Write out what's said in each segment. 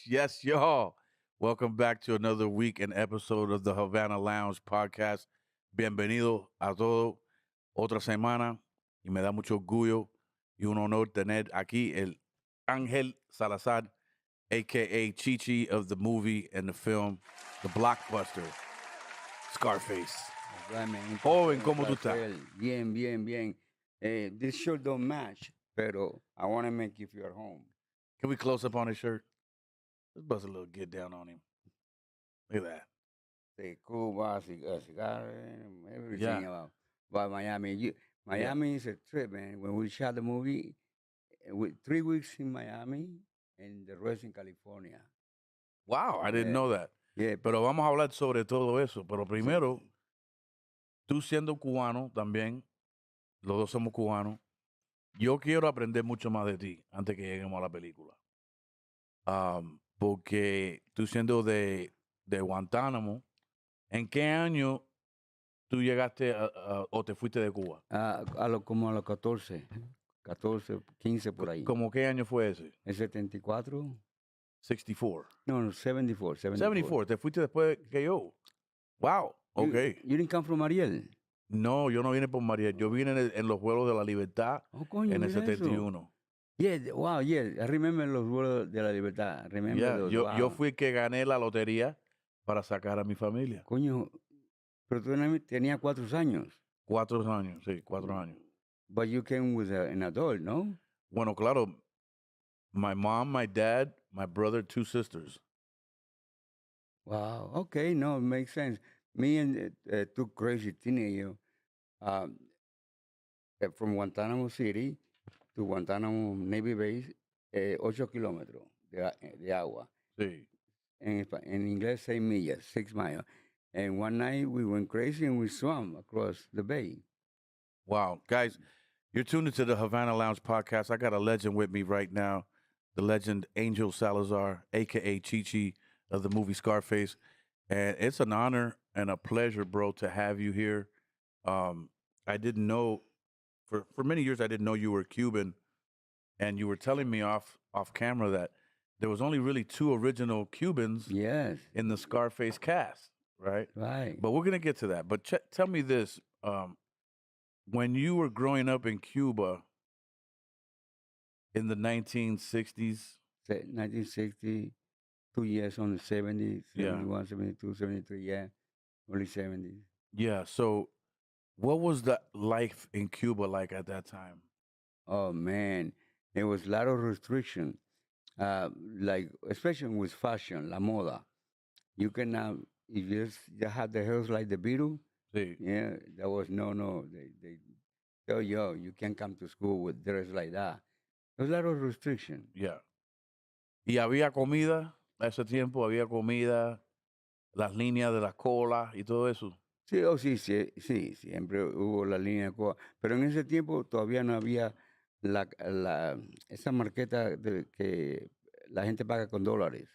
Yes, y'all. Welcome back to another week and episode of the Havana Lounge podcast. Bienvenido a todo otra semana y me da mucho orgullo y un honor tener aquí el Ángel Salazar, aka Chichi of the movie and the film, the blockbuster Scarface. Right, man. Joven, ¿cómo tú estás? Bien, bien, bien. This shirt don't match, pero I want to make you feel at home. Can we close up on his shirt? Let's bust a little get down on him. Look at that. The Cuba, cigar, everything Yeah. about Miami. Miami is a trip, man. When we shot the movie, with 3 weeks in Miami and the rest in California. Wow, I didn't know that. Yeah, Pero vamos a hablar sobre todo eso. Pero primero, tú siendo cubano también, los dos somos cubanos, yo quiero aprender mucho más de ti antes que lleguemos a la película. Porque tú siendo de Guantánamo, ¿en qué año tú llegaste o te fuiste de Cuba? como a los 14, 15 por ahí. ¿Cómo qué año fue ese? ¿El 74? 64. No, 74. 74, te fuiste después que yo. Wow, ok. You didn't come from Ariel? No, yo no vine por María, yo vine en los vuelos de la libertad Coño, en el mira eso. 71. Yeah, wow, yeah. I remember los vuelos de la libertad. Remember Yeah, those, yo wow. fui el que gané la lotería para sacar a mi familia. Coño, pero tú tenías 4 años. 4 años, sí, 4 años. But you came with an adult, no? Bueno, claro, my mom, my dad, my brother, 2 sisters. Wow, okay, no, it makes sense. Me and 2 crazy teenagers from Guantanamo City to Guantanamo Navy Base, 8 kilómetros de agua. Sí. En inglés, 6 millas, 6 miles. And one night we went crazy and we swam across the bay. Wow. Guys, you're tuned into the Havana Lounge podcast. I got a legend with me right now, the legend Ángel Salazar, a.k.a. Chichi of the movie Scarface. And it's an honor and a pleasure, bro, to have you here. I didn't know, for many years, I didn't know you were Cuban. And you were telling me off camera that there was only really 2 original Cubans Yes. in the Scarface cast, right? Right. But we're going to get to that. But tell me this. When you were growing up in Cuba in the 1960s. 1960, 2 years on the 70s, 71, 72, 73, yeah, early 70s. Yeah, so what was the life in Cuba like at that time? Oh, man, there was a lot of restriction, like especially with fashion, la moda. You cannot, if you just had the hair like the Beatles, Sí. yeah, that was no. They tell you can't come to school with dress like that. There's a lot of restriction. Yeah. ¿Y había comida a ese tiempo? ¿Había comida, las líneas de las colas y todo eso? Sí, sí, siempre hubo la línea de Cuba. Pero en ese tiempo todavía no había esa marqueta que la gente paga con dólares.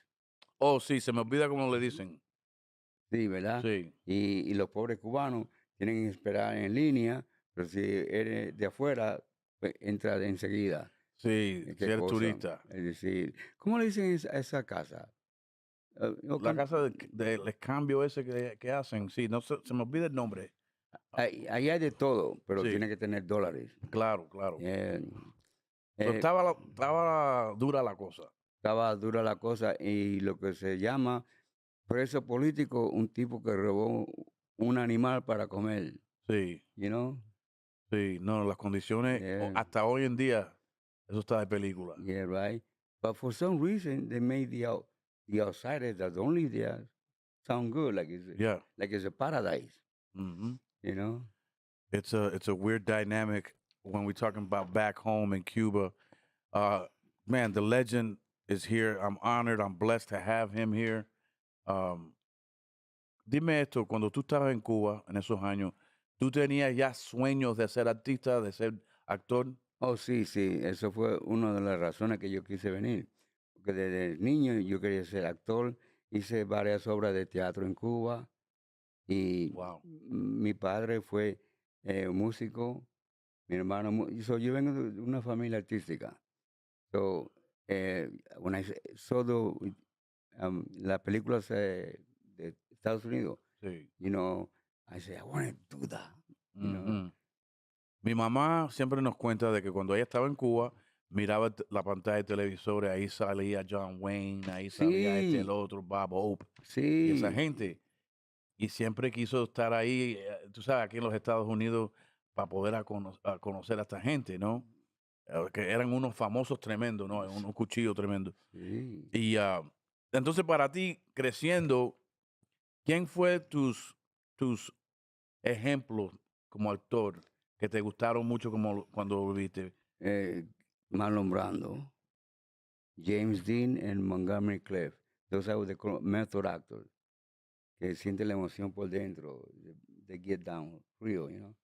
Oh, sí, se me olvida cómo le dicen. Sí, ¿verdad? Sí. Y los pobres cubanos tienen que esperar en línea, pero si eres de afuera, pues entra enseguida. Sí, si eres turista. Es decir, ¿cómo le dicen a esa casa? La casa del cambio ese que hacen, sí, no se me olvida el nombre. Ahí hay de todo, pero Sí. tiene que tener dólares. Claro. Pero estaba dura la cosa. Estaba dura la cosa y lo que se llama preso político, un tipo que robó un animal para comer. Sí. You know? Sí, no, las condiciones, hasta hoy en día, eso está de película. Yeah, right. But for some reason, they made the outsiders that don't live there sound good, Yeah. like it's a paradise, Hmm. you know. It's a weird dynamic when we're talking about back home in Cuba. Uh, man, the legend is here. I'm honored. I'm blessed to have him here. Um, Dime esto, cuando tú estabas en Cuba en esos años, ¿tú tenías ya sueños de ser artista, de ser actor? Oh, sí, sí, eso fue una de las razones que yo quise venir, porque desde niño yo quería ser actor, hice varias obras de teatro en Cuba y Wow. mi padre fue músico, mi hermano, yo vengo de una familia artística. So, when saw las películas de Estados Unidos, Sí. you know, I said, I want to do that, you know. Ujú. Mi mamá siempre nos cuenta de que cuando ella estaba en Cuba, miraba la pantalla de televisores, ahí salía John Wayne, ahí salía el Sí, otro, Bob Hope, y esa sí, gente. Y siempre quiso estar ahí, tú sabes, aquí en los Estados Unidos, para poder a conocer a esta gente, ¿no? Que eran unos famosos tremendos, ¿no? Unos cuchillos tremendos. sí. Y entonces para ti, creciendo, ¿quién fue tus ejemplos como actor que te gustaron mucho como cuando lo viste? Eh, Marlon Brando, James Dean and Montgomery Clift. Those are the method actors que sienten la emoción por dentro. They get down real, you know.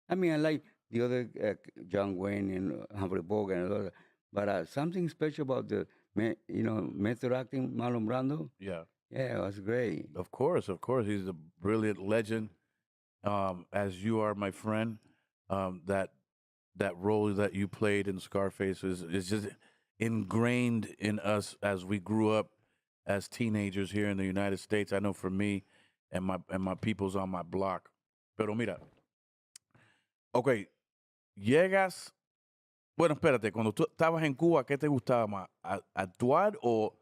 I mean, I like the other John Wayne and Humphrey Bogart and other, but something special about the method acting Marlon Brando. Yeah, Yeah, it was great. of course, of course. He's a brilliant legend. As you are, my friend. That role that you played in Scarface is just ingrained in us as we grew up as teenagers here in the United States. I know for me and my peoples on my block. Pero mira, okay, llegas. Bueno, espérate, cuando tú estabas en Cuba, ¿qué te gustaba más? ¿Actuar o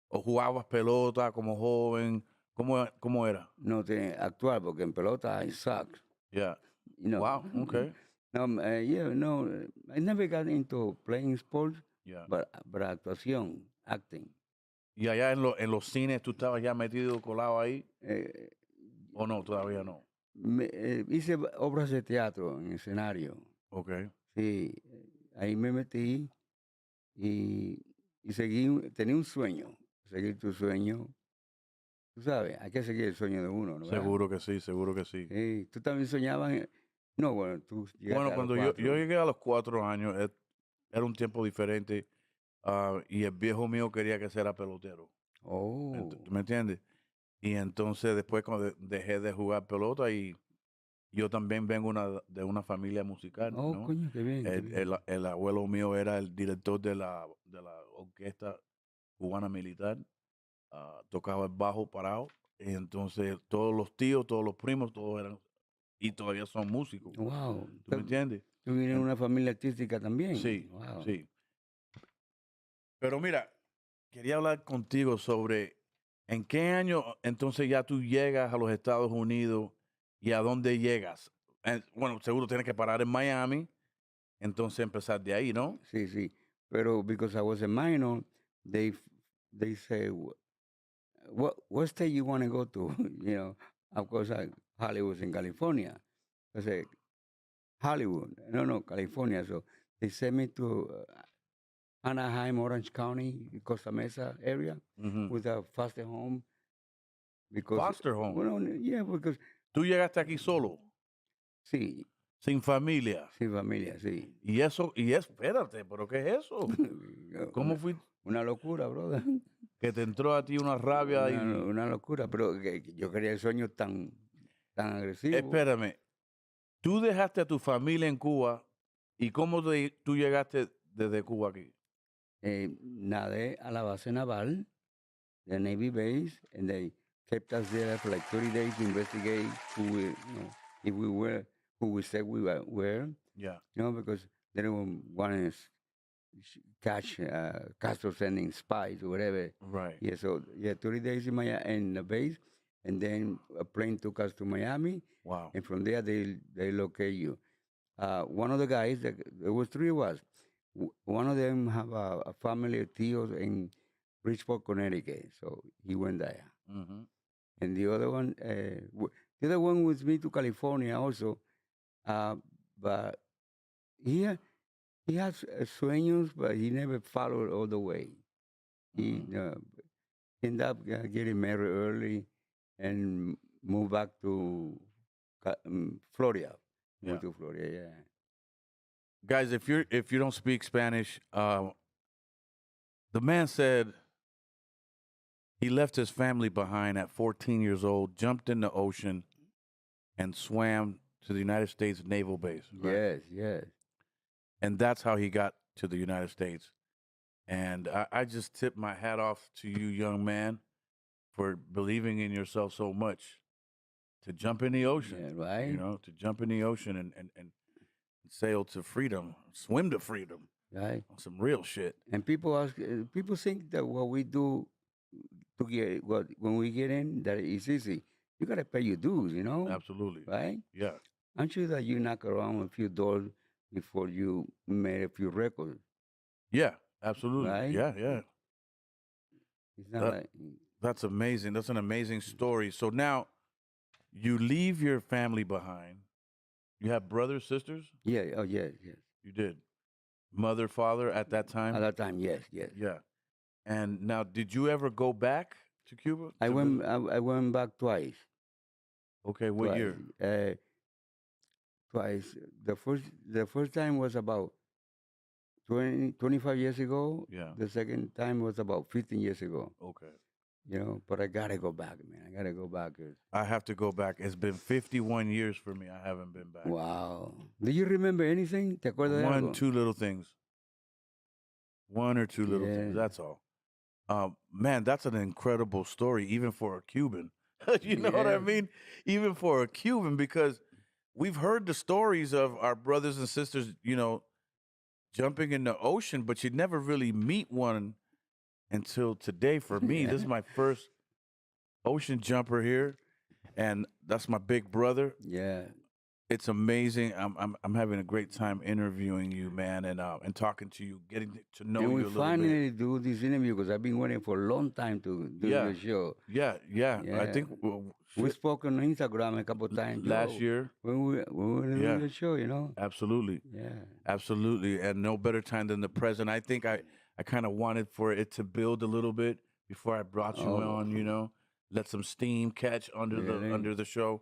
jugabas pelota como joven? ¿Cómo era? No tiene actuar porque en pelota I suck. Yeah. You know. Wow. Okay. No, yeah, no, I never got into playing sports, Yeah. but actuación, acting. Y allá en los cines, ¿tú estabas ya metido, colado ahí? Eh, ¿O no? Todavía no. hice obras de teatro en escenario. Okay. Sí, ahí me metí y, y tenía un sueño, seguir tu sueño. Tú sabes, hay que seguir el sueño de uno, ¿no? ¿Verdad? Seguro que sí, seguro que sí. Sí, tú también soñabas. No, bueno, tú llegaste Bueno, a los cuando yo 4. llegué a los 4 años, era un tiempo diferente, y el viejo mío quería que sea pelotero. Oh, ¿Tú me entiendes? Y entonces después cuando dejé de jugar pelota y yo también vengo de una familia musical, oh, ¿no? coño, qué bien, qué bien. El abuelo mío era el director de la orquesta cubana militar, tocaba el bajo parado, y entonces todos los tíos, todos los primos, todos eran, y todavía son músicos, Wow. ¿tú me entiendes? Tú vienes de En- una familia artística también. sí, Wow. sí. Pero mira, quería hablar contigo sobre en qué año entonces ya tú llegas a los Estados Unidos y a dónde llegas. Bueno, seguro tienes que parar en Miami, entonces empezar de ahí, ¿no? Sí, sí. Pero because I was a minor, they say, what state you want to go to? You know, of course, Hollywood's in California. I said, Hollywood. No, California. So they sent me to Anaheim, Orange County, Costa Mesa area Ujú. with a foster home. Because, Foster home. well, yeah, because, Tú llegaste aquí solo, sí, sin familia. sí, familia, sí. Espérate, ¿pero qué es eso? ¿Cómo una, fue una locura, brother. que te entró a ti una rabia y... Una locura, pero que yo quería el sueño tan agresivo. Espérame, tú dejaste a tu familia en Cuba y cómo tú llegaste desde Cuba aquí. Nadé a la base naval, the Navy base, and they kept us there for like 30 days to investigate if we were who we said we were, Yeah. because they don't want to catch Castro sending spies or whatever. Right. Yeah, so 30 days in the base, and then a plane took us to Miami, Wow. and from there they locate you. One of the guys, there was 3 of us. One of them have a family of tios in Bridgeport, Connecticut, so he went there. Ujú. and the other one, the other one was me to California also, uh, but he has sueños, but he never followed all the way. He ended up getting married early and moved back to Florida. Yeah. Moved to Florida, yeah. Guys, if you don't speak Spanish, the man said he left his family behind at 14 years old, jumped in the ocean, and swam to the United States Naval Base. Right? Yes, yes. And that's how he got to the United States. And I just tip my hat off to you, young man, for believing in yourself so much to jump in the ocean. Yeah, right. You know, to jump in the ocean and sail to freedom, swim to freedom. Right. Some real shit. And people think that what we do to get when we get in, that it's easy. You gotta pay your dues, you know. Absolutely. Right? Yeah. I'm sure that you knock around a few doors before you made a few records. Yeah, absolutely. Right? Yeah, yeah. It's not That's amazing. That's an amazing story. So now you leave your family behind. You have brothers, sisters? Yeah. Oh, yes, yes. You did. Mother, father at that time? At that time, yes, yes. Yeah. And now, did you ever go back to Cuba? I went back twice. Okay, what twice. year? Twice. The first time was about 25 years ago. Yeah. The second time was about 15 years ago. Okay. You know, but I gotta go back, man. I gotta go back. I have to go back. It's been 51 years for me. I haven't been back. Wow. Do you remember anything? ¿Te acuerdas de algo? Two little things. One or two little things. That's all. Man, that's an incredible story, even for a Cuban. You know what I mean? Even for a Cuban, because we've heard the stories of our brothers and sisters, you know, jumping in the ocean, but you never really meet one until today. For me, this is my first ocean jumper here, and that's my big brother. Yeah. It's amazing. I'm having a great time interviewing you, man, and talking to you, getting to know you a little bit. And we finally do this interview because I've been waiting for a long time to do your show. Yeah. I think we spoke on Instagram a couple of times last year when we were doing the show. You know. Absolutely. Yeah. Absolutely, and no better time than the present. I think I kind of wanted for it to build a little bit before I brought you on. You know, let some steam catch under the show.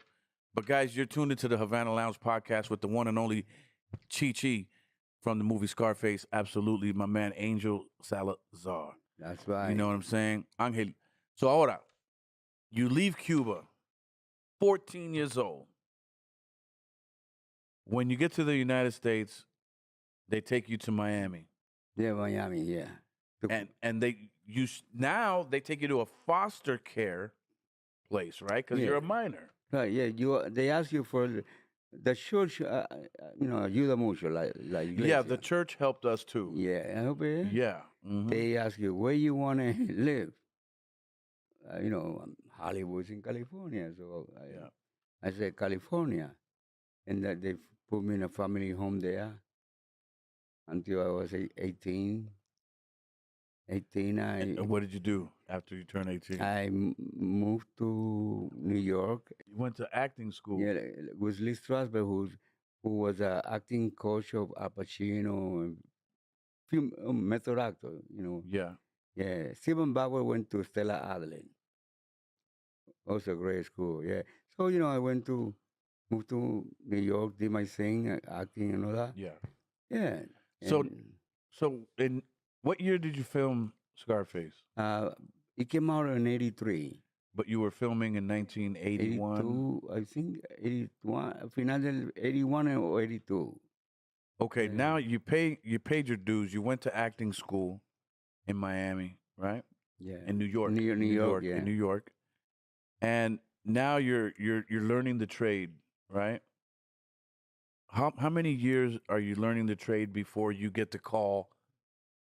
But guys, you're tuned into the Havana Lounge podcast with the one and only Chi from the movie Scarface. Absolutely, my man Ángel Salazar. That's right. You know what I'm saying, Ángel. So ahora, you leave Cuba, 14 years old. When you get to the United States, they take you to Miami. Yeah, Miami. Yeah. And now they take you to a foster care place, right? Because you're a minor. Right, yeah. They ask you for the church. You know, ayuda mucho, like yeah, the church helped us too. Yeah, I hope it. Yeah. Mm-hmm. They ask you where you want to live. You know, Hollywood's in California, so I said California, and that they put me in a family home there until I was 18. 18, and what did you do after you turned 18? I moved to New York. You went to acting school. Yeah, with Lee Strasberg, who was an acting coach of Al Pacino, and film method actor. You know. Yeah. Yeah. Stephen Bauer went to Stella Adler. Also a great school. Yeah. So you know, I moved to New York, did my thing, acting and all that. Yeah. Yeah. So in what year did you film Scarface? It came out in 83. But you were filming in 1981? 82, I think 81, final del 81 or 82. Okay, now you paid your dues. You went to acting school in Miami, right? Yeah. In New York. New York, yeah. In New York. And now you're learning the trade, right? How many years are you learning the trade before you get the call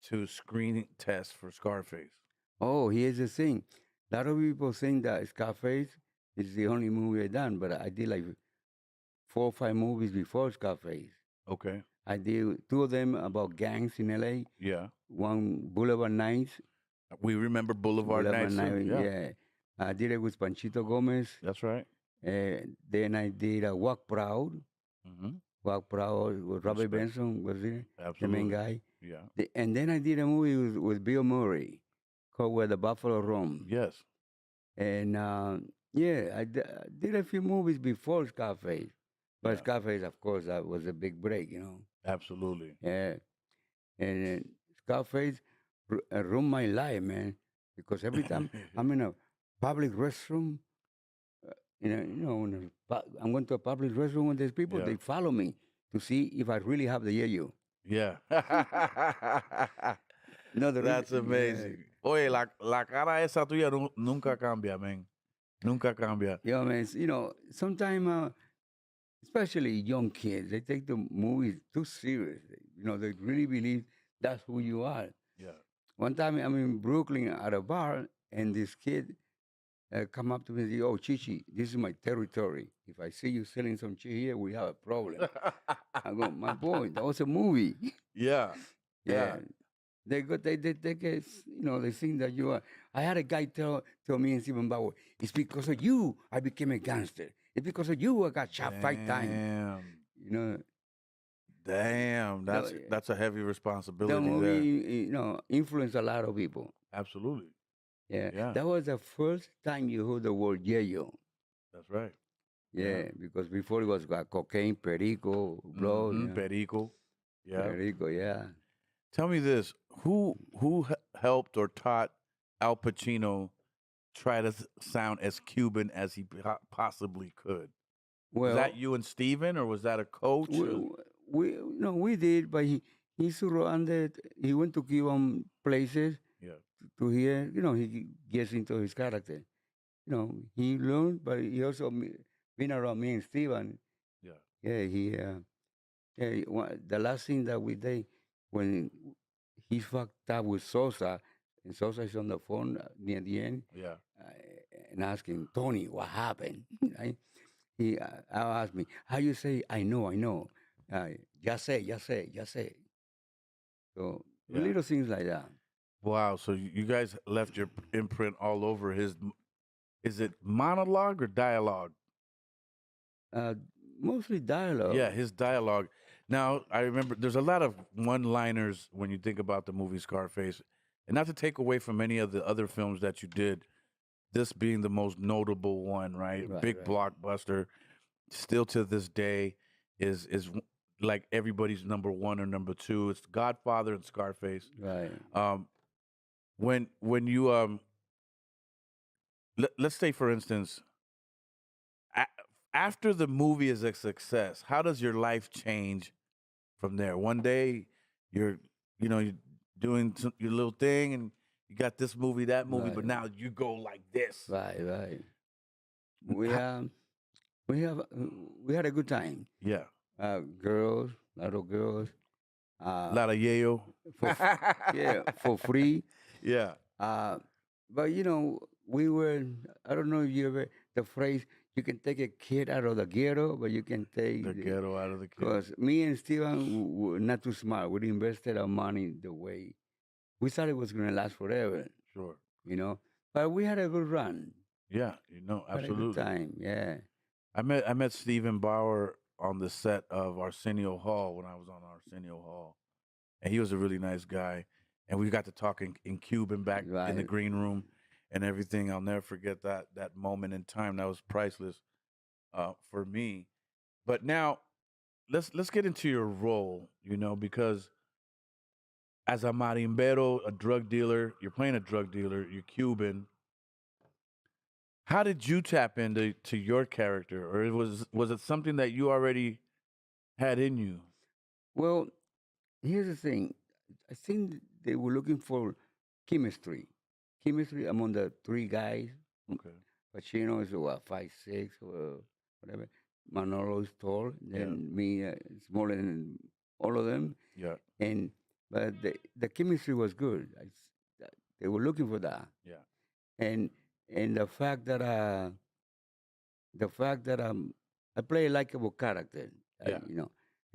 to screening test for Scarface? Oh, here's the thing. A lot of people think that Scarface is the only movie I done, but I did like 4 or 5 movies before Scarface. Okay. I did 2 of them about gangs in LA. Yeah. One, Boulevard Nights. We remember Boulevard Nights. Yeah. I did it with Panchito Gomez. That's right. Then I did Walk Proud. Mm-hmm. Walk Proud with Robert Respect. Benson was it, the Absolutely. main guy. Yeah. And then I did a movie with Bill Murray called Where the Buffalo Roam. Yes. And yeah, I did a few movies before Scarface. But Yeah. Scarface, of course, that was a big break, you know. Absolutely. Yeah. And Scarface ruined my life, man. Because every time I'm in a public restroom, I'm going to a public restroom and there's people, Yeah. they follow me to see if I really have the yayo. Yeah. No, the That's reason, amazing. Oye, la cara esa tuya nunca cambia, man. Nunca cambia. yeah, man. Sometimes, especially young kids, they take the movies too serious. They really believe that's who you are. Yeah. One time I'm in Brooklyn at a bar, and this kid come up to me and say, "Oh, Chichi, this is my territory. If I see you selling some shit here, we have a problem." I go, "My boy, that was a movie." Yeah. Yeah. They get, they think that you are. I had a guy tell me in Stephen Bauer, it's because of you I became a gangster. It's because of you I got shot 5 times. Damn. You know, Damn. That's a heavy the responsibility movie, there. influenced a lot of people. Absolutely. Yeah. Yeah. That was the first time you heard the word yayo. That's right. Yeah, because before it was cocaine, perico, blood. Mm-hmm. Perico. Yeah. Perico, yeah. Tell me this: who helped or taught Al Pacino try to sound as Cuban as he possibly could? Was Well, that you and Steven, or was that a coach? we did, but he surrounded. He went to Cuban places Yeah. to hear. He gets into his character. He learned, but he also been around me and Steven. Yeah. Yeah, the last thing that we did when he fucked up with Sosa, and Sosa is on the phone near the end, Yeah. and asking Tony what happened. Right? He asked me, "How you say I know? Ya sé, ya sé, ya sé." So Yeah. little things like that. Wow. So you guys left your imprint all over his. Is it monologue or dialogue? Mostly dialogue. Yeah, his dialogue. Now, I remember there's a lot of one-liners when you think about the movie Scarface. And not to take away from any of the other films that you did, this being the most notable one, right? Right, Big right. blockbuster, still to this day is like everybody's number one or number two. It's Godfather and Scarface. Right. When you let's say for instance, after the movie is a success, how does your life change from there? One day you're you're doing your little thing and you got this movie, that movie, but Right. now you go like this. Right. We had a good time. Yeah. Girls, a lot of girls. A lot of yayo. For free. Yeah. But we were. I don't know if you ever the phrase. You can take a kid out of the ghetto, but you can take The ghetto out of the kid. Because me and Steven were not too smart. We invested our money the way we thought it was going to last forever. Sure. But we had a good run. Yeah, Had a good absolutely. time. Yeah. I met Stephen Bauer on the set of Arsenio Hall when I was on Arsenio Hall, and he was a really nice guy. And we got to talk in Cuban back in the Right. green room and everything. I'll never forget that moment in time. That was priceless for me. But now let's get into your role, because as a marimbero, a drug dealer, you're playing a drug dealer, you're Cuban. How did you tap into your character, or was it something that you already had in you? Well, here's the thing. I think they were looking for chemistry. Chemistry among the three guys. Okay. Pacino is 5'6" or whatever. Manolo is tall. Then me smaller than all of them. Yeah. But the chemistry was good. They were looking for that. Yeah. And the fact that I play a likable character. Yeah.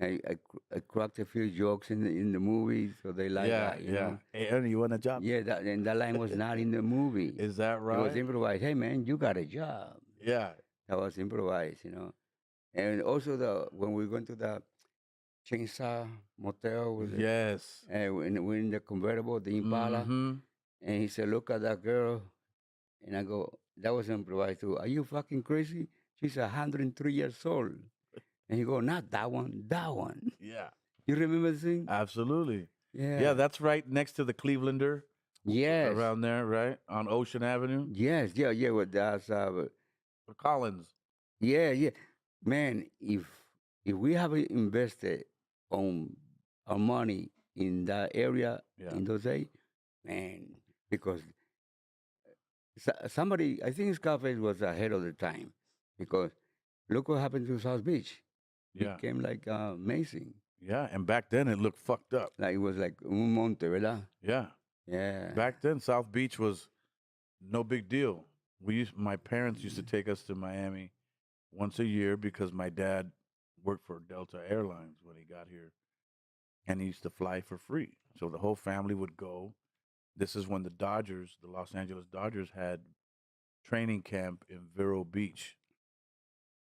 I cracked a few jokes in the movie, so they like Yeah, that, you yeah. know. Hey, Ernie, you want a job? Yeah, that line was not in the movie. Is that It was right? improvised. Hey man, you got a job. Yeah. That was improvised, you know. And also when we went to the Chainsaw Motel with Yes. when we're in the convertible, the Impala, Mm-hmm. and he said, "Look at that girl," and I go, "That was improvised too. Are you fucking crazy? She's 103 years old." And he go, "Not that one, that one." Yeah. You remember the thing? Absolutely. Yeah, Yeah. that's right next to the Clevelander Yes. around there, right? On Ocean Avenue. Yes. Yeah. Yeah. Well, that's Collins. yeah. Yeah. Man, if we haven't invested on our money in that area Yeah. in those days, man, because somebody, I think Scarface was ahead of the time, because look what happened to South Beach. Yeah. Became like amazing. Yeah. And back then it looked fucked up. Like it was like un monte, ¿verdad? Yeah. Yeah. Back then South Beach was no big deal. My parents used to take us to Miami once a year because my dad worked for Delta Airlines when he got here, and he used to fly for free. So the whole family would go. This is when the Dodgers, the Los Angeles Dodgers, had training camp in Vero Beach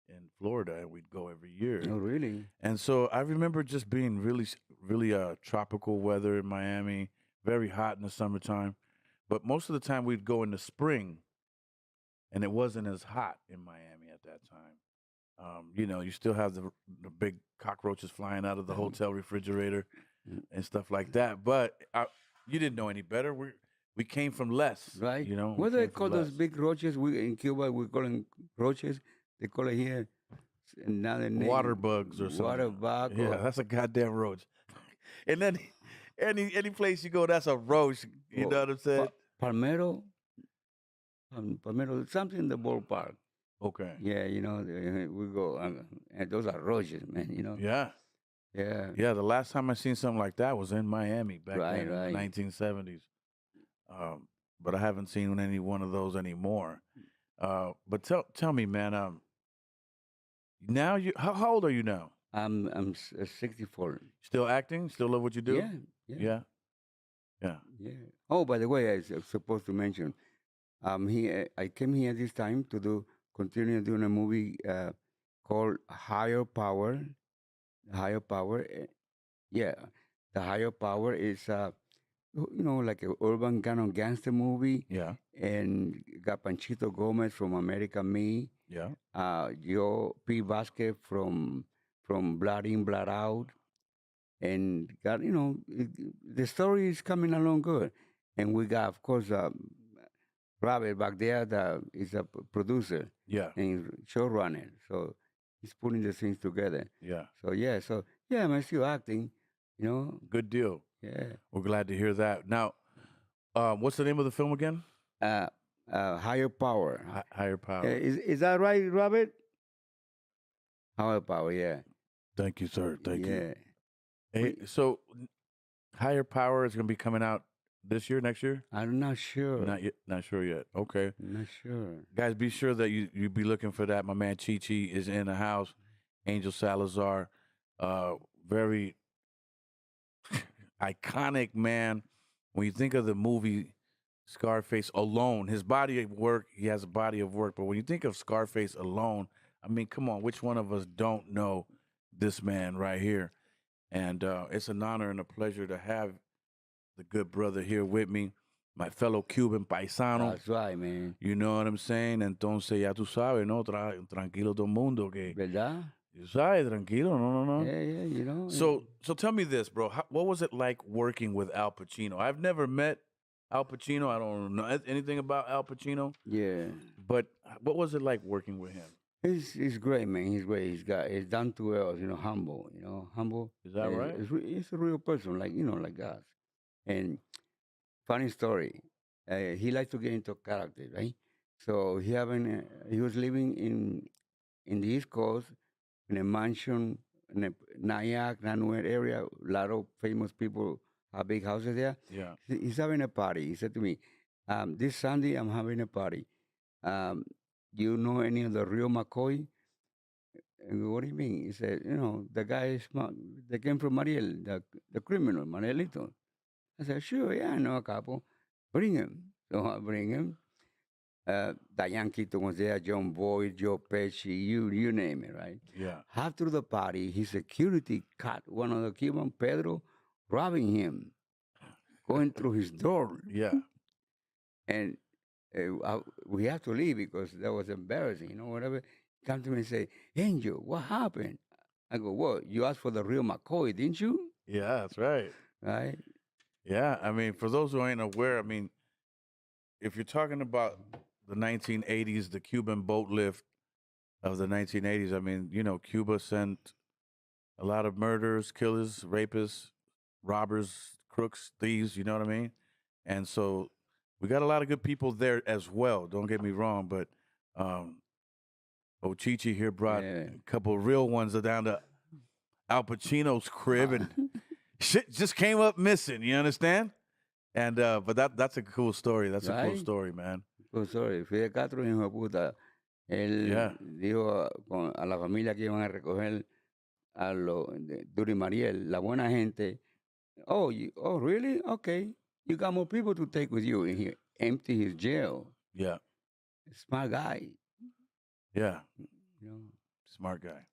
in Florida, and we'd go every year. Oh, really? And so I remember just being really tropical weather in Miami, very hot in the summertime. But most of the time we'd go in the spring, and it wasn't as hot in Miami at that time. You still have the big cockroaches flying out of the hotel refrigerator Mm. and stuff like that. But you didn't know any better. We came from less, Right? we What do they came from call those less. big roaches? We in Cuba we call them roaches. They call it here another name. Water bugs or something. Water bug. Yeah, or- that's a goddamn roach. And then any place you go, that's a roach. You or know what I'm saying? Palmero. Palmero, something in the ballpark. Okay. Yeah, we go, and those are roaches, man. Yeah. Yeah. Yeah. The last time I seen something like that was in Miami back Right, then in right. the 1970s. But I haven't seen any one of those anymore. But tell me, man. Now how old are you now? I'm 64. Still acting? Still love what you do? Yeah, yeah, Yeah. Yeah. yeah. Oh, by the way, I was supposed to mention, I came here this time to continue doing a movie called Higher Power. Higher Power. Yeah, the Higher Power is like an urban kind of gangster movie, Yeah. and got Panchito Gomez from America Me, Yeah. Joe P. Vasquez from Blood In, Blood Out, and got the story is coming along good, and we got, of course, Robert back there that is a producer Yeah. and showrunner, so he's putting the things together. Yeah. So yeah, I'm still acting, Good deal. yeah. We're glad to hear that. Now, what's the name of the film again? Higher Power. Higher Power. Is that right, Robert? Higher Power, yeah. Thank you, sir. Thank you. Yeah. Hey, so Higher Power is going to be coming out this year, next year? I'm not sure. Not yet. Not sure yet. Okay. Not sure. Guys, be sure that you be looking for that. My man Chi is in the house. Angel Salazar, very iconic man. When you think of the movie Scarface alone, his body of work, he has a body of work. But when you think of Scarface alone, I mean, come on, which one of us don't know this man right here? And it's an honor and a pleasure to have the good brother here with me, my fellow Cuban paisano. That's right, man. You know what I'm saying? Entonces, ya tú sabes, ¿no? Tranquilo todo el mundo que... ¿Verdad? You sabes, tranquilo, no. Yeah, So tell me this, bro. What was it like working with Al Pacino? I've never met Al Pacino. I don't know anything about Al Pacino. Yeah. But what was it like working with him? He's great, man. He's great. He's down to earth, humble, humble. Is that right? He's a real person, like us. And funny story, he likes to get into character, right? So he was living in the East Coast in a mansion in a Nyack, Nanuet area. A lot of famous people have big houses there. Yeah. He's having a party. He said to me, "This Sunday I'm having a party. You know any of the Rio McCoy And go, what do you mean? He said, the guy is they came from Mariel, the criminal, Marielito. I said, sure, yeah, I know a couple. Bring him. So I bring him. Diane Keaton was there, John Boyd, Joe Pesci, you name it, right? Yeah. After the party, his security caught one of the Cuban, Pedro, robbing him, going through his door. Yeah. And we have to leave because that was embarrassing, whatever. Come to me and say, Angel, what happened? I go, what? You asked for the real McCoy, didn't you? Yeah, that's right. Right? Yeah. I mean, for those who ain't aware, I mean, if you're talking about the 1980s, the Cuban boat lift of the 1980s, I mean, Cuba sent a lot of murderers, killers, rapists, robbers, crooks, thieves, you know what I mean? And so we got a lot of good people there as well. Don't get me wrong, but Ochichi here brought Yeah. a couple of real ones down to Al Pacino's crib, and shit just came up missing. You understand? And but that's a cool story. That's a cool Right? story, man. Oh, sorry, Fidel Castro, hijo de puta, él Yeah. dijo a la familia que iban a recoger a los Duri Mariel, la buena gente, oh, really? Okay. You got more people to take with you. And he empty his jail. Yeah. Smart guy. Yeah. You know. Smart guy.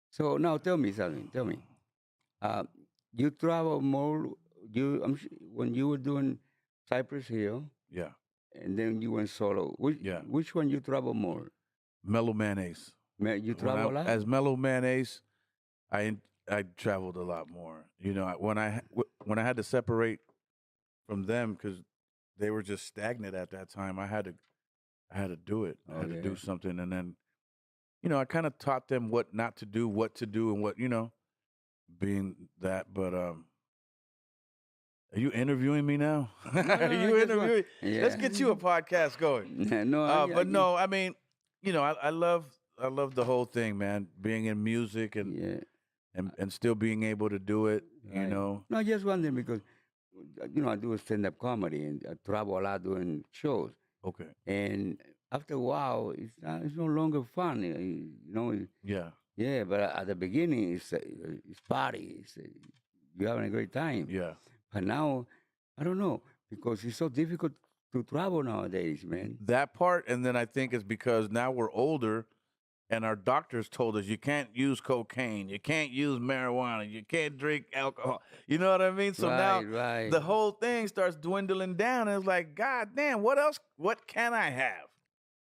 So now tell me something. Tell me. You travel more. When you were doing Cypress Hill, Yeah. and then you went solo. Yeah. Which one you travel more? Mellow Mayonnaise. You travel a lot. As Mellow Mayonnaise, I traveled a lot more. When I had to separate from them because they were just stagnant at that time, I had to do it. I had to do something, and then I kind of taught them what not to do, what to do, and what being that. But are you interviewing me now? No, Are you interviewing? Yeah. Let's get you a podcast going. No, No, I mean, I love the whole thing, man. Being in music and yeah. and still being able to do it, Right. No, I just wondering because I do stand-up comedy and I travel a lot doing shows. Okay. And after a while, it's no longer fun. Yeah. Yeah, but at the beginning, it's party. You're having a great time. Yeah. But now, I don't know, because it's so difficult to travel nowadays, man. That part, and then I think it's because now we're older, and our doctors told us you can't use cocaine, you can't use marijuana, you can't drink alcohol. You know what I mean? So now Right. the whole thing starts dwindling down, and it's like, God damn, what else? What can I have?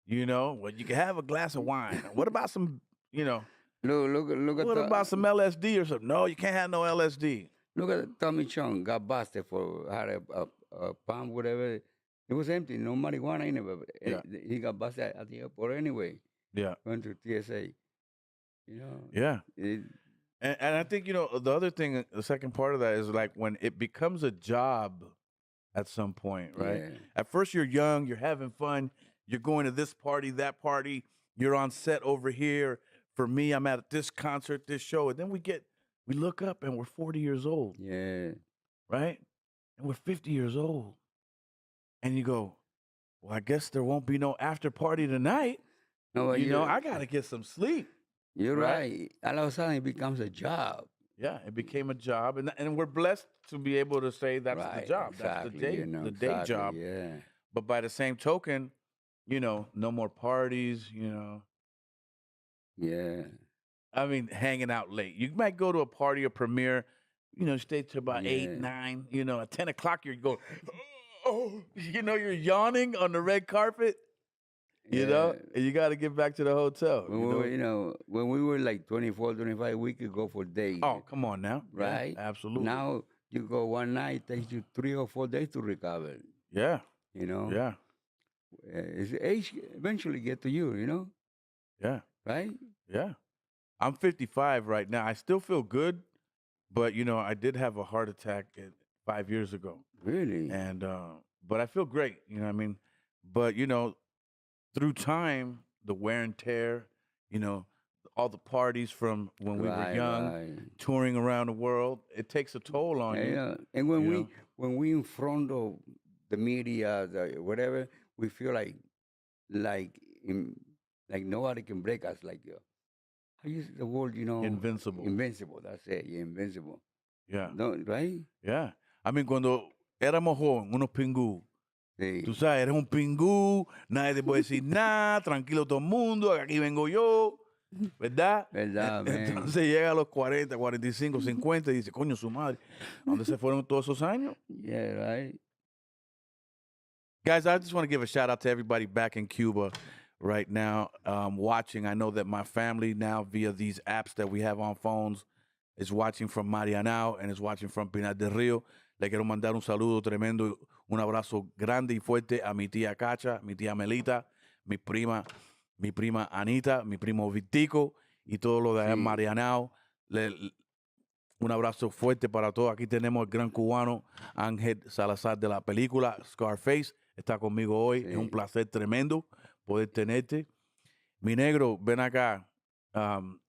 Well, you can have a glass of wine. What about some? Look at What about some LSD or something? No, you can't have no LSD. Look at Tommy Chong got busted for had a palm, whatever. It was empty, no marijuana in it. But he got busted at the airport anyway. Yeah. Went to TSA. Yeah. And I think, the other thing, the second part of that is like when it becomes a job at some point, right? Yeah. At first you're young, you're having fun, you're going to this party, that party, you're on set over here. For me, I'm at this concert, this show. And then we look up and we're 40 years old. Yeah. Right? And we're 50 years old. And you go, well, I guess there won't be no after party tonight. No, I got to get some sleep. You're right. All of a sudden, it becomes a job. Yeah, it became a job. And we're blessed to be able to say that's the job. Exactly, That's the day job. Yeah. But by the same token, no more parties, Yeah. I mean, hanging out late. You might go to a party or premiere, stay till about 8, 9, at 10 o'clock, you're going, you're yawning on the red carpet, and you got to get back to the hotel. When we were like 24, 25, we could go for days. Oh, come on now. Right? Yeah, absolutely. Now you go one night, it takes you 3 or 4 days to recover. Yeah. Yeah. It's age eventually get to you, Yeah. Right? Yeah. I'm 55 right now. I still feel good, but I did have a heart attack 5 years ago. Really? And but I feel great, what I mean? But through time, the wear and tear, all the parties from when we were young, touring around the world, it takes a toll on you. Yeah. And when we in front of the media, whatever, we feel like nobody can break us. Like how you use the word, Invincible. invincible. That's it. You're invincible. Yeah. No, right? Yeah. I mean, cuando éramos jóvenes, unos pingú, Sí. tú sabes, eres un pingú, nadie te puede decir nada, tranquilo todo el mundo, aquí vengo yo, ¿verdad? ¿Verdad, man? Entonces llega a los 40, 45, 50 y dice, coño, su madre, ¿a dónde se fueron todos esos años? Yeah, right. Guys, I just want to give a shout out to everybody back in Cuba right now watching. I know that my family now, via these apps that we have on phones, is watching from Marianao and is watching from Pinar del Rio. Le quiero mandar un saludo tremendo, un abrazo grande y fuerte a mi tía Cacha, mi tía Melita, mi prima Anita, mi primo Vitico y todo lo de allá en Sí. Marianao. Un abrazo fuerte para todos. Aquí tenemos el gran cubano Ángel Salazar de la película Scarface. Está conmigo hoy. Es un Sí. placer tremendo poder tenerte. Mi negro, ven acá.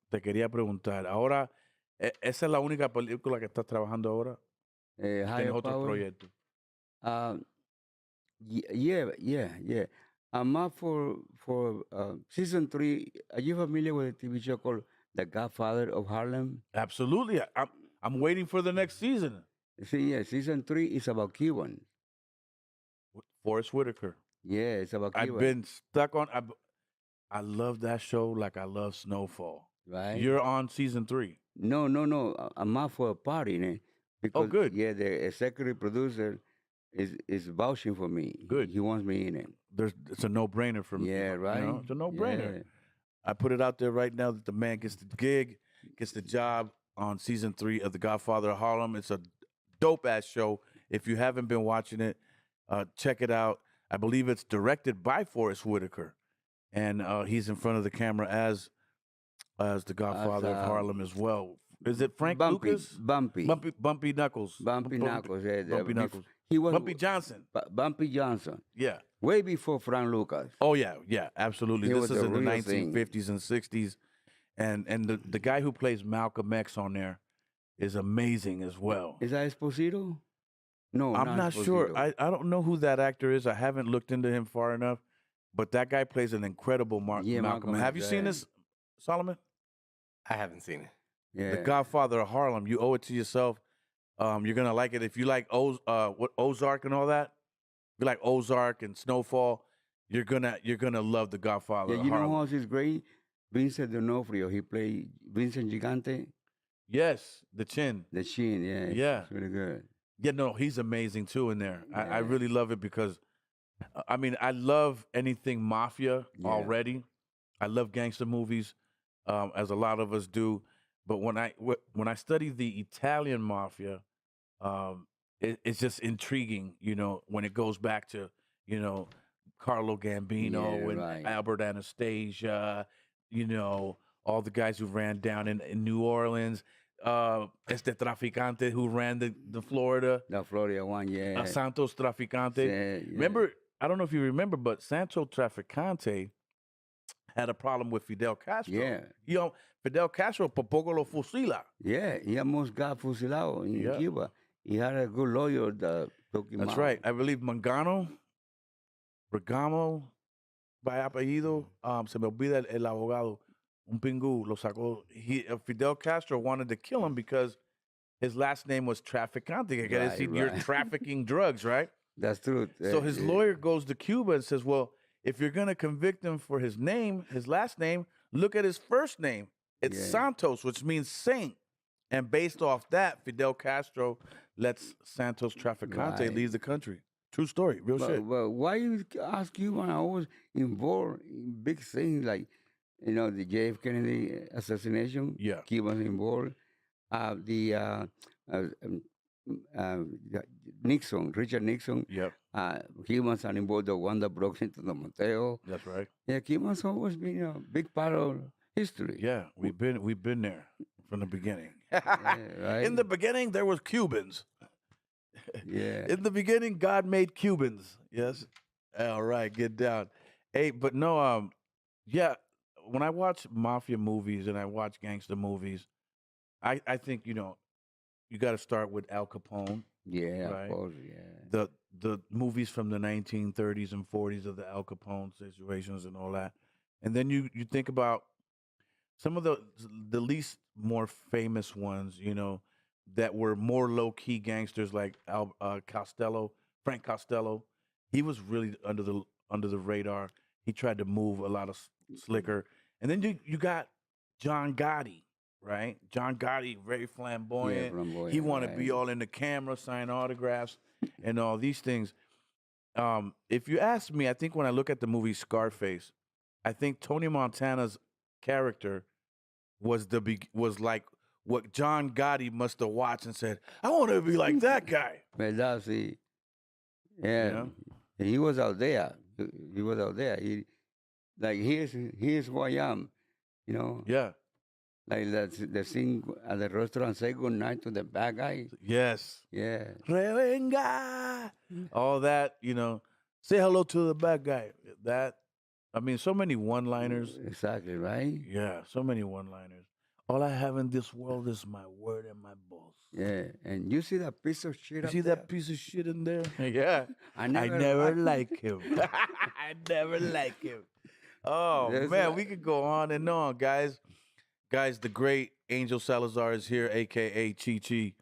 Te quería preguntar. Ahora, ¿esa es la única película que estás trabajando ahora? ¿Tienes Higher otro power. proyecto? Yeah. I'm up for season 3. Are you familiar with a TV show called The Godfather of Harlem? Absolutely. I'm waiting for the next season. See, yeah, season 3 is about Cubans. Forrest Whitaker. Yeah, it's about I've Cuba. been stuck on. I love that show like I love Snowfall. Right? You're on season 3. No. I'm out for a party, man. Because, good. Yeah, the executive producer is vouching for me. Good. He wants me in it. It's a no-brainer for me. Yeah, right. It's a no-brainer. Yeah. I put it out there right now that the man gets the gig, gets the job on season 3 of The Godfather of Harlem. It's a dope-ass show. If you haven't been watching it, check it out. I believe it's directed by Forrest Whitaker, and he's in front of the camera as the Godfather of Harlem as well. Is it Frank Lucas? Bumpy Knuckles. Knuckles. Yeah, Bumpy Knuckles. He was Bumpy Johnson. Bumpy Johnson. Yeah. Way before Frank Lucas. Oh yeah, absolutely. He This was is the in the real thing. 1950s and 60s, and the guy who plays Malcolm X on there is amazing as well. Is that Esposito? No, I'm not sure. Esposito. I don't know who that actor is. I haven't looked into him far enough, but that guy plays an incredible Malcolm. Malcolm Have you X, seen yeah. this, Solomon? I haven't seen it. Yeah. The Godfather of Harlem. You owe it to yourself. You're gonna like it if you like Ozark and all that. If you like Ozark and Snowfall, you're gonna love The Godfather. Yeah, of you know Harlem. who else is great? Vincent D'Onofrio. He played Vincent Gigante. Yes, the chin. The Sheen. Yeah. Yeah. It's really good. Yeah, no, he's amazing too in there. I Yeah. really love it because, I mean, I love anything mafia Yeah. already. I love gangster movies, as a lot of us do. But when I study the Italian mafia, it's just intriguing. You know, when it goes back to Carlo Gambino Yeah, and right. Albert Anastasia. All the guys who ran down in New Orleans. Este Traficante who ran the Florida. The Florida one, yeah. Santos Traficante. Yeah. Remember, I don't know if you remember, but Santos Traficante had a problem with Fidel Castro. Yeah. Fidel Castro por poco lo fusila. Yeah, he almost got fusilado in Yeah. Cuba. He had a good lawyer that took him That's out. right. I believe Bergamo, by apellido, se me olvida el abogado, un pingú, lo sacó. Fidel Castro wanted to kill him because his last name was Traficante. Que quiere Right, decir you're right. trafficking drugs, right? That's true. So his lawyer goes to Cuba and says, well, if you're going to convict him for his name, his last name, look at his first name. It's Yeah. Santos, which means saint. And based off that, Fidel Castro lets Santos Traficante Right. leave the country. True story, real shit. But why you ask Cuban? I was involved in big things like, the JF Kennedy assassination. Yeah. Cubans involved. Nixon, Richard Nixon. Yep, Cubans are involved. The one that broke into the motel. that's right. Yeah, Cubans always been a big part of history. Yeah, we've been there from the beginning. Yeah, right? In the beginning, there was Cubans. Yeah. In the beginning, God made Cubans. Yes. All right, get down. Hey, but no, yeah. When I watch mafia movies and I watch gangster movies, I think you got to start with Al Capone. Yeah, Right. of course, yeah. The movies from the 1930s and 40s of the Al Capone situations and all that, and then you think about some of the least more famous ones, you know, that were more low key gangsters like Frank Costello. He was really under the radar. He tried to move a lot of slicker, and then you got John Gotti, right? John Gotti, very Yeah, flamboyant. He flamboyant, want to be right. all in the camera, sign autographs, and all these things. If you ask me, I think when I look at the movie Scarface, I think Tony Montana's character was like what John Gotti must have watched and said, "I want to be like that guy." ¿Verdad? Sí. You Yeah. know? He was out there. He was out there. Like, here's who I am. You know, Yeah. like the scene at the restaurant, say good night to the bad guy. Yes. Yeah. Revenga. All that, you know. Say hello to the bad guy. That, I mean, so many one-liners. Exactly, right? Yeah, so many one-liners. All I have in this world is my word and my balls. Yeah. And you see that piece of shit You up see there? that piece of shit in there? Yeah. I I never never liked like him. I never like him. Oh There's man, a- we could go on and on, guys. Guys, the great Angel Salazar is here, aka Chi Chi,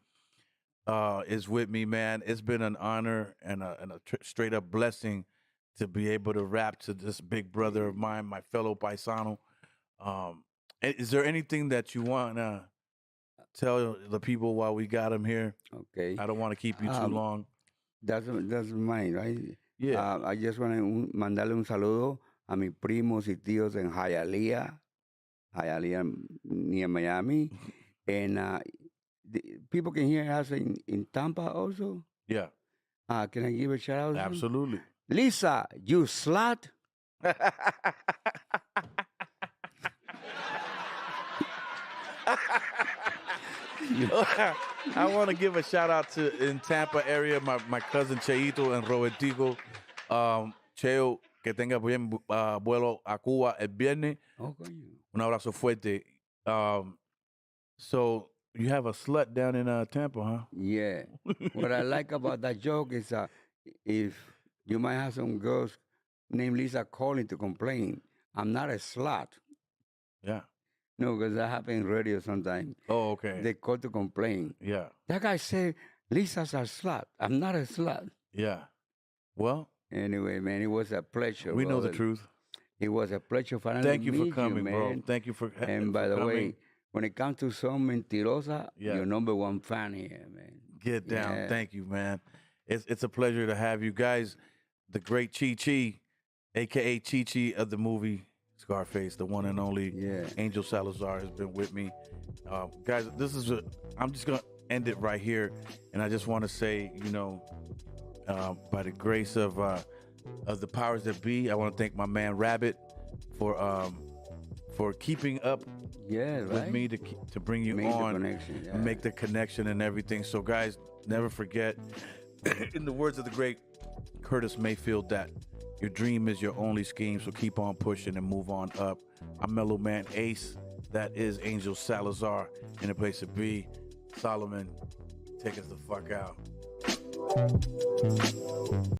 is with me, man. It's been an honor and a straight up blessing to be able to rap to this big brother of mine, my fellow paisano. Is there anything that you want to tell the people while we got him here? Okay. I don't want to keep you too Um, long. That's mine, right? Yeah. I just want to mandarle un saludo a mis primos y tíos en Hialeah near Miami. And people can hear us in Tampa also. Yeah. Can I give a shout out? Absolutely. Lisa, you slut. I want to give a shout out to in Tampa area my cousin Cheito and Robertico. Cheo, que tenga buen vuelo a Cuba el viernes. Oh, coño. Un abrazo fuerte. So you have a slut down in Tampa, huh? Yeah. What I like about that joke is if you might have some girls named Lisa calling to complain, I'm not a slut. Yeah. No, because that happens in radio sometimes. Oh, okay. They call to complain. Yeah. That guy said, Lisa's a slut. I'm not a slut. Yeah. Well, Anyway, man, it was a pleasure. we know the brother. truth. It was a pleasure finally Thank you for meet coming, man. bro. Thank you for And by for the coming. way, when it comes to some mentirosa, Yeah. your number one fan here, man. Get down. Yeah. Thank you, man. It's a pleasure to have you guys. The great Chi Chi, aka Chi Chi of the movie Scarface, the one and only Yeah. Angel Salazar has been with me. Guys, I'm just gonna end it right here, and I just want to say, you know, by the grace of the powers that be, I want to thank my man Rabbit for keeping up Yeah, right. with me to bring you Make the on. connection, yeah. And make the connection and everything. So, guys, never forget, in the words of the great Curtis Mayfield, that your dream is your only scheme. So keep on pushing and move on up. I'm Mellow Man Ace. That is Angel Salazar in the place to be. Solomon, take us the fuck out.